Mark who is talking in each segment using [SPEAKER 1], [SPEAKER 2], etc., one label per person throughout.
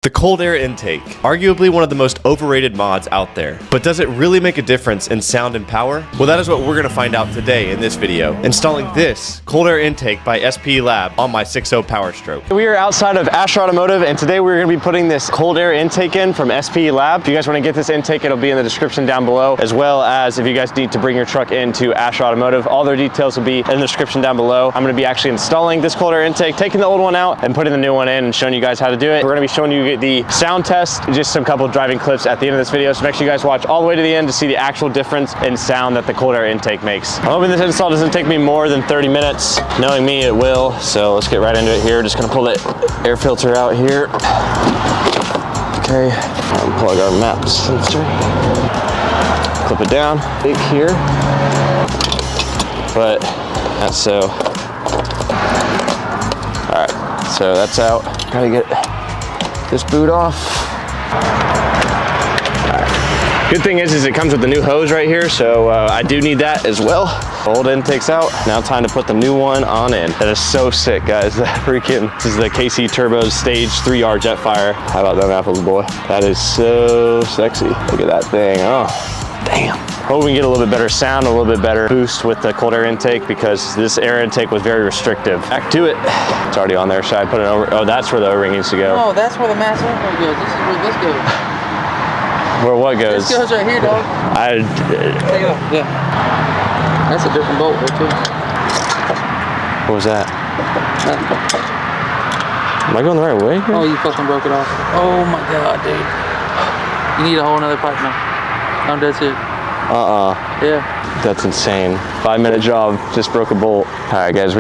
[SPEAKER 1] The cold air intake, arguably one of the most overrated mods out there. But does it really make a difference in sound and power? Well, that is what we're gonna find out today in this video. Installing this cold air intake by SPELAB on my 6.0 Power Stroke. We are outside of Ash Automotive, and today we're gonna be putting this cold air intake in from SPELAB. If you guys wanna get this intake, it'll be in the description down below, as well as if you guys need to bring your truck into Ash Automotive, all their details will be in the description down below. I'm gonna be actually installing this cold air intake, taking the old one out and putting the new one in and showing you guys how to do it. We're gonna be showing you the sound test, just some couple driving clips at the end of this video, so make sure you guys watch all the way to the end to see the actual difference in sound that the cold air intake makes. I'm hoping this install doesn't take me more than 30 minutes. Knowing me, it will, so let's get right into it here. Just gonna pull the air filter out here. Okay, unplug our map sensor. Clip it down, big here. But that's so. All right, so that's out. Gotta get this boot off. All right. Good thing is it comes with the new hose right here, so I do need that as well. Old intake's out. Now time to put the new one on in. That is so sick, guys. This is the KC Turbo's Stage 3R Jetfire. How about them apples, boy? That is so sexy. Look at that thing. Oh, damn. Hope we can get a little bit better sound, a little bit better boost with the cold air intake, because this air intake was very restrictive. Back to it. It's already on there. Should I put it over? Oh, that's where the O-ring needs to go.
[SPEAKER 2] Oh, that's where the mass airflow goes. This is where this goes.
[SPEAKER 1] Where what goes?
[SPEAKER 2] This goes right here, dog. Take it off. Yeah. That's a different bolt there too.
[SPEAKER 1] What was that? Am I going the right way here?
[SPEAKER 2] Oh, you fucking broke it off. Oh my god, dude. You need a whole nother pipe now. No, that's it.
[SPEAKER 1] Yeah. That's insane. 5-minute job, just broke a bolt. All right, guys,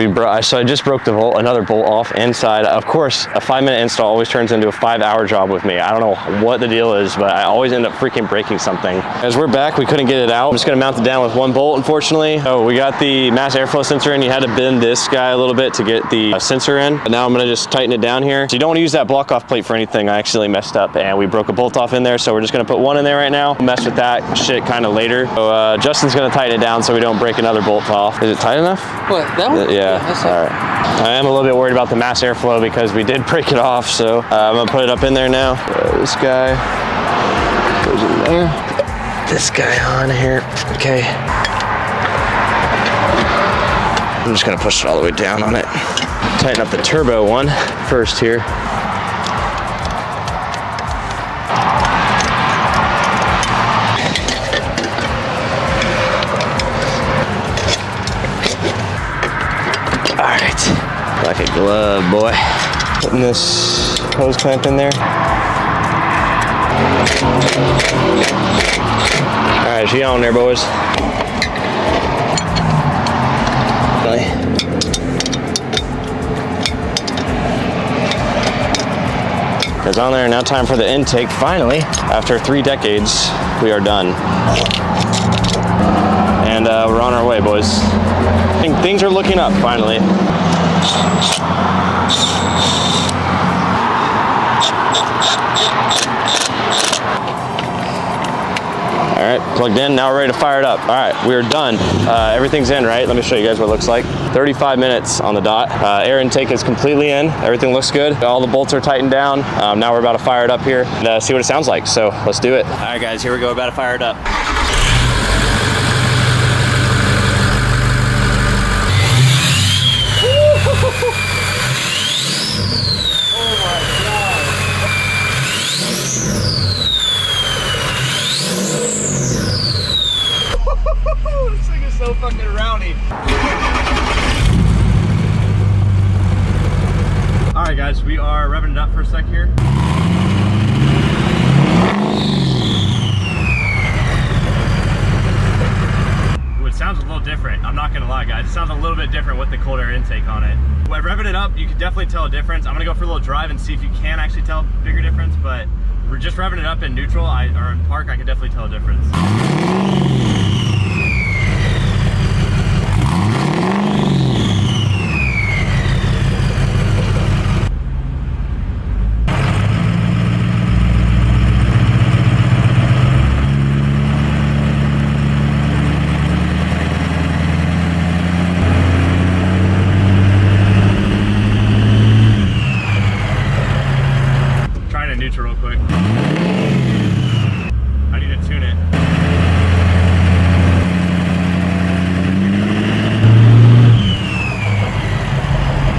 [SPEAKER 1] so I just broke the bolt, another bolt off inside. Of course, a 5-minute install always turns into a 5-hour job with me. I don't know what the deal is, but I always end up freaking breaking something. As we're back, we couldn't get it out. I'm just gonna mount it down with one bolt, unfortunately. So we got the mass airflow sensor in. You had to bend this guy a little bit to get the sensor in. But now I'm gonna just tighten it down here. So you don't wanna use that block off plate for anything. I accidentally messed up and we broke a bolt off in there. So we're just gonna put one in there right now. We'll mess with that shit kind of later. So Justin's gonna tighten it down so we don't break another bolt off. Is it tight enough?
[SPEAKER 2] What, that one?
[SPEAKER 1] Yeah, all right. I am a little bit worried about the mass airflow because we did break it off, so I'm gonna put it up in there now. This guy goes in there. This guy on here, okay. I'm just gonna push it all the way down on it. Tighten up the turbo one first here. Like a glove, boy. Putting this hose clamp in there. All right, she on there, boys. It's on there. Now time for the intake. Finally, after 3 decades, we are done. And we're on our way, boys. I think things are looking up, finally. All right, plugged in, now we're ready to fire it up. All right, we're done. Everything's in, right? Let me show you guys what it looks like. 35 minutes on the dot. Air intake is completely in. Everything looks good. All the bolts are tightened down. Now we're about to fire it up here and see what it sounds like. So let's do it. All right, guys, here we go. We're about to fire it up.
[SPEAKER 3] This thing is so fucking rowdy. Alright guys, we are revving it up for a sec here. Ooh, it sounds a little different. I'm not gonna lie, guys. It sounds a little bit different with the cold air intake on it. When revving it up, you can definitely tell a difference. I'm gonna go for a little drive and see if you can actually tell a bigger difference, but we're just revving it up in neutral or in park, I can definitely tell a difference. neutral real quick. I need to tune it.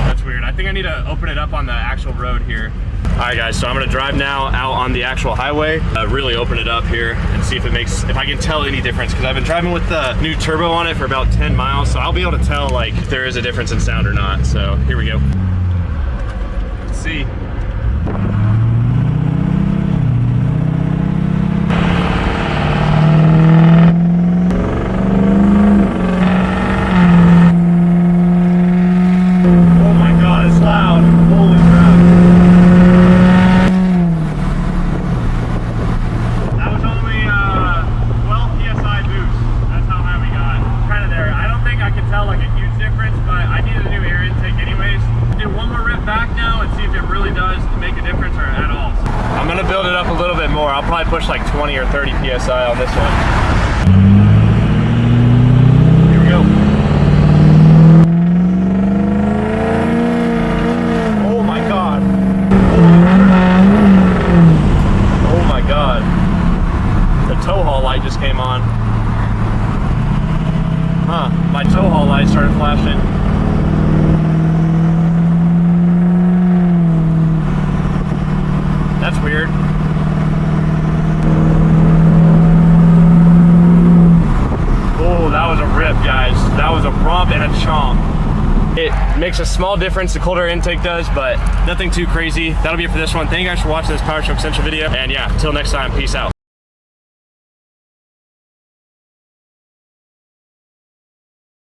[SPEAKER 3] That's weird. I think I need to open it up on the actual road here. All right, guys, so I'm gonna drive now out on the actual highway, really open it up here and see if I can tell any difference, because I've been driving with the new turbo on it for about 10 miles, so I'll be able to tell like if there is a difference in sound or not. So here we go. Let's see. Oh my God, it's loud. Holy crap. That was only 12 PSI boost. That's how high we got. Kind of there. I don't think I can tell like a huge difference, but I needed a new air intake anyways. Do one more rip back now and see if it really does make a difference or at all. I'm gonna build it up a little bit more. I'll probably push like 20 or 30 PSI on this one. Here we go. Oh my God. Oh my God. The tow haul light just came on. Huh, my tow haul light started flashing. That's weird. Oh, that was a rip, guys. That was a rump and a chomp. It makes a small difference, the cold air intake does, but nothing too crazy. That'll be it for this one. Thank you guys for watching this Power Stroke Central video. And yeah, until next time, peace out.